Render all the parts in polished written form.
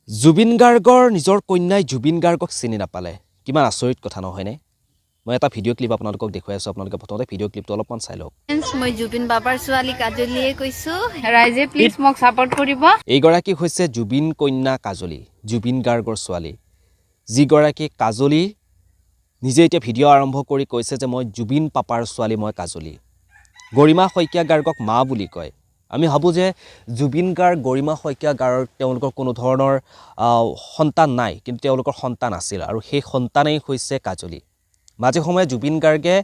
জুবিন গাৰ্গৰ নিজৰ কন্যাই জুবিন গাৰ্গক চিনি নাপালে কিমান আচৰিত কথা নহয়নে মই এটা ভিডিঅ' ক্লিপ আপোনালোকক দেখুৱাই আছো আপোনালোকে প্ৰথমতে ভিডিঅ' ক্লিপটো অলপমান চাই লওক মই জুবিন বাবাৰ ছোৱালী কাজলিয়ে কৈছো ৰাইজে প্লিজ মোক সাপোৰ্ট কৰিব এইগৰাকী হৈছে জুবিন কন্যা কাজলি জুবিন গাৰ্গৰ ছোৱালী যিগৰাকী কাজলি নিজে এতিয়া ভিডিঅ' আৰম্ভ কৰি কৈছে যে মই জুবিন পাপাৰ ছোৱালী মই কাজলি গৰিমা শইকীয়া গাৰ্গক মা বুলি কয় আমি ভাবো যে জুবিন গাৰ্গ গৰিমা শইকীয়া গাৰ্গৰ তেওঁলোকৰ কোনো ধৰণৰ সন্তান নাই কিন্তু তেওঁলোকৰ সন্তান আছিল আৰু সেই সন্তানেই হৈছে কাজলি মাজে সময়ে জুবিন গাৰ্গে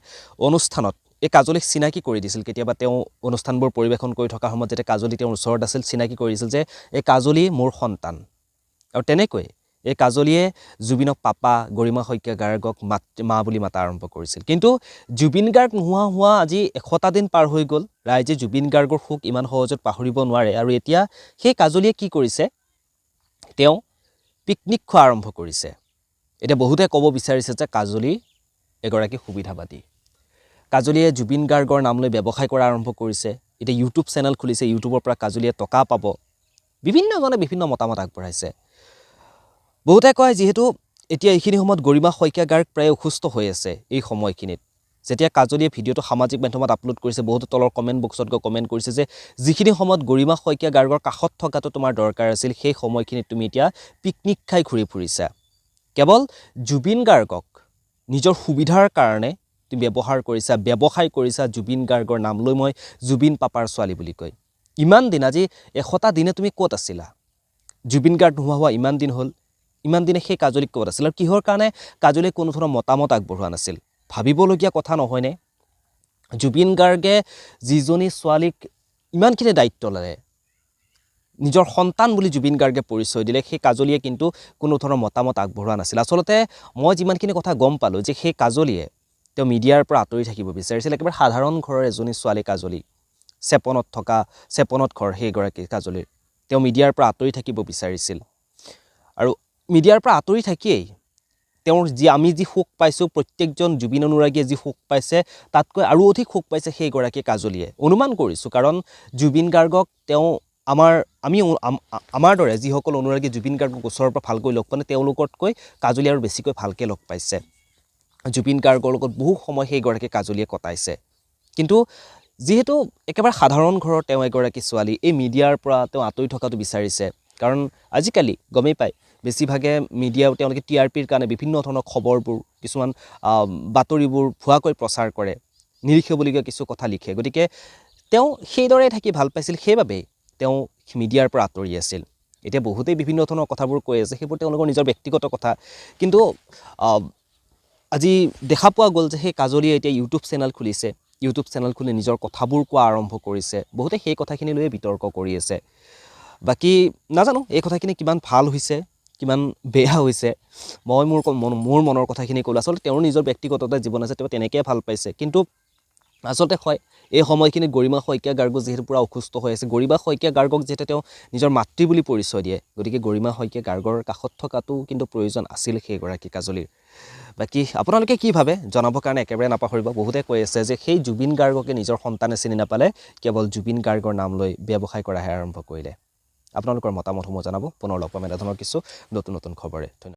অনুষ্ঠানত এই কাজলিক চিনাকি কৰি দিছিল কেতিয়াবা তেওঁ অনুষ্ঠানবোৰ পৰিৱেশন কৰি থকা সময়ত যেতিয়া কাজলি তেওঁৰ ওচৰত আছিল চিনাকি কৰি দিছিল যে এই কাজলি মোৰ সন্তান আৰু তেনেকৈ এই কাজলিয়ে জুবিনক পাপা গৰিমা শইকীয়া গাৰ্গক মা বুলি মাতা আৰম্ভ কৰিছিল কিন্তু জুবিন গাৰ্গ হোৱা আজি 100টা দিন পাৰ হৈ গ'ল ৰাইজে জুবিন গাৰ্গৰ সুখ ইমান সহজত পাহৰিব নোৱাৰে আৰু এতিয়া সেই কাজলিয়ে কি কৰিছে তেওঁ পিকনিক খোৱা আৰম্ভ কৰিছে এতিয়া বহুতে ক'ব বিচাৰিছে যে কাজলি এগৰাকী সুবিধাবাদী কাজলিয়ে জুবিন গাৰ্গৰ নাম লৈ ব্যৱসায় কৰা আৰম্ভ কৰিছে এতিয়া ইউটিউব চেনেল খুলিছে ইউটিউবৰ পৰা কাজলিয়ে টকা পাব বিভিন্নজনে বিভিন্ন মতামত আগবঢ়াইছে বহুতে কয় যেহেতু এতিয়া এইখিনি সময়ত গৰিমা শইকীয়া গাৰ্গ প্ৰায় অসুস্থ হৈ আছে এই সময়খিনিত যেতিয়া কাজলিয়ে ভিডিঅ'টো সামাজিক মাধ্যমত আপলোড কৰিছে বহুত তলৰ কমেণ্ট বক্সত গৈ কমেণ্ট কৰিছে যে যিখিনি সময়ত গৰিমা শইকীয়া গাৰ্গৰ কাষত থকাটো তোমাৰ দৰকাৰ আছিল সেই সময়খিনিত তুমি এতিয়া পিকনিক খাই ঘূৰি ফুৰিছা কেৱল জুবিন গাৰ্গক নিজৰ সুবিধাৰ কাৰণে তুমি ব্যৱসায় কৰিছা জুবিন গাৰ্গৰ নাম লৈ মই জুবিন পাপাৰ ছোৱালী বুলি কয় ইমান দিন আজি 100টা দিনে তুমি ক'ত আছিলা জুবিন গাৰ্গ নোহোৱা ইমান দিন হ'ল ইমান দিনে সেই কাজলিক ক'ত আছিল আৰু কিহৰ কাৰণে কাজলিয়ে কোনো ধৰণৰ মতামত আগবঢ়োৱা নাছিল ভাবিবলগীয়া কথা নহয়নে জুবিন গাৰ্গে যিজনী ছোৱালীক ইমানখিনি দায়িত্ব ল'লে নিজৰ সন্তান বুলি জুবিন গাৰ্গে পৰিচয় দিলে সেই কাজলিয়ে কিন্তু কোনো ধৰণৰ মতামত আগবঢ়োৱা নাছিল আচলতে মই যিমানখিনি কথা গম পালোঁ যে সেই কাজলিয়ে তেওঁ মিডিয়াৰ পৰা আঁতৰি থাকিব বিচাৰিছিল একেবাৰে সাধাৰণ ঘৰৰ এজনী ছোৱালী কাজলি চেপনত ঘৰ সেইগৰাকী কাজলিৰ তেওঁ মিডিয়াৰ পৰা আঁতৰি থাকিব বিচাৰিছিল আৰু মিডিয়াৰ পৰা আঁতৰি থাকিয়েই তেওঁৰ আমি যি সুখ পাইছোঁ প্ৰত্যেকজন জুবিন অনুৰাগীয়ে যি সুখ পাইছে তাতকৈ আৰু অধিক সুখ পাইছে সেইগৰাকী কাজলিয়ে অনুমান কৰিছোঁ কাৰণ জুবিন গাৰ্গক তেওঁ আমাৰ দৰে যিসকল অনুৰাগী জুবিন গাৰ্গক ওচৰৰ পৰা ভালকৈ লগ পোৱা তেওঁলোকতকৈ কাজলি আৰু বেছিকৈ ভালকৈ লগ পাইছে জুবিন গাৰ্গৰ লগত বহু সময় সেইগৰাকী কাজলিয়ে কটাইছে কিন্তু যিহেতু একেবাৰে সাধাৰণ ঘৰৰ তেওঁ এগৰাকী ছোৱালী এই মিডিয়াৰ পৰা তেওঁ আঁতৰি থকাটো বিচাৰিছে কাৰণ আজিকালি গমেই পায় বেছিভাগে মিডিয়াও তেওঁলোকে TRPৰ কাৰণে বিভিন্ন ধৰণৰ খবৰবোৰ কিছুমান বাতৰিবোৰ ভুৱাকৈ প্ৰচাৰ কৰে নিৰীক্ষবলগীয়া কিছু কথা লিখে গতিকে তেওঁ সেইদৰে থাকি ভাল পাইছিল সেইবাবেই তেওঁ মিডিয়াৰ পৰা আঁতৰি আছিল এতিয়া বহুতেই বিভিন্ন ধৰণৰ কথাবোৰ কৈ আছে সেইবোৰ তেওঁলোকৰ নিজৰ ব্যক্তিগত কথা কিন্তু আজি দেখা পোৱা গ'ল যে সেই কাজলিয়ে এতিয়া ইউটিউব চেনেল খুলিছে ইউটিউব চেনেল খুলি নিজৰ কথাবোৰ কোৱা আৰম্ভ কৰিছে বহুতে সেই কথাখিনি লৈ বিতৰ্ক কৰি আছে বাকি নাজানো এই কথাখিনি কিমান ভাল হৈছে কিমান বেয়া হৈছে মই মোৰ মনৰ কথাখিনি ক'লো আচলতে তেওঁৰ নিজৰ ব্যক্তিগত জীৱন আছে তেওঁ তেনেকৈ ভাল পাইছে কিন্তু আচলতে হয় এই সময়খিনি গৰিমা শইকীয়া গাৰ্গ যিহেতু পুৰা অসুস্থ হৈ আছে গৰিমা শইকীয়া গাৰ্গক যিহেতু তেওঁ নিজৰ মাতৃ বুলি পৰিচয় দিয়ে গতিকে গৰিমা শইকীয়া গাৰ্গৰ কাষত থকাটো কিন্তু প্ৰয়োজন আছিল সেইগৰাকী কাজলিৰ বাকি আপোনালোকে কি ভাবে জনাবৰ কাৰণে একেবাৰে নাপাহৰিব বহুতে কৈ আছে যে সেই জুবিন গাৰ্গকে নিজৰ সন্তানে চিনি নাপালে কেৱল জুবিন গাৰ্গৰ নাম লৈ ব্যৱসায় কৰাহে আৰম্ভ কৰিলে আপোনালোকৰ মতামতসমূহ জনাব পুনৰ লগ পাম এটা ধৰণৰ কিছু নতুন খবৰে ধন্যবাদ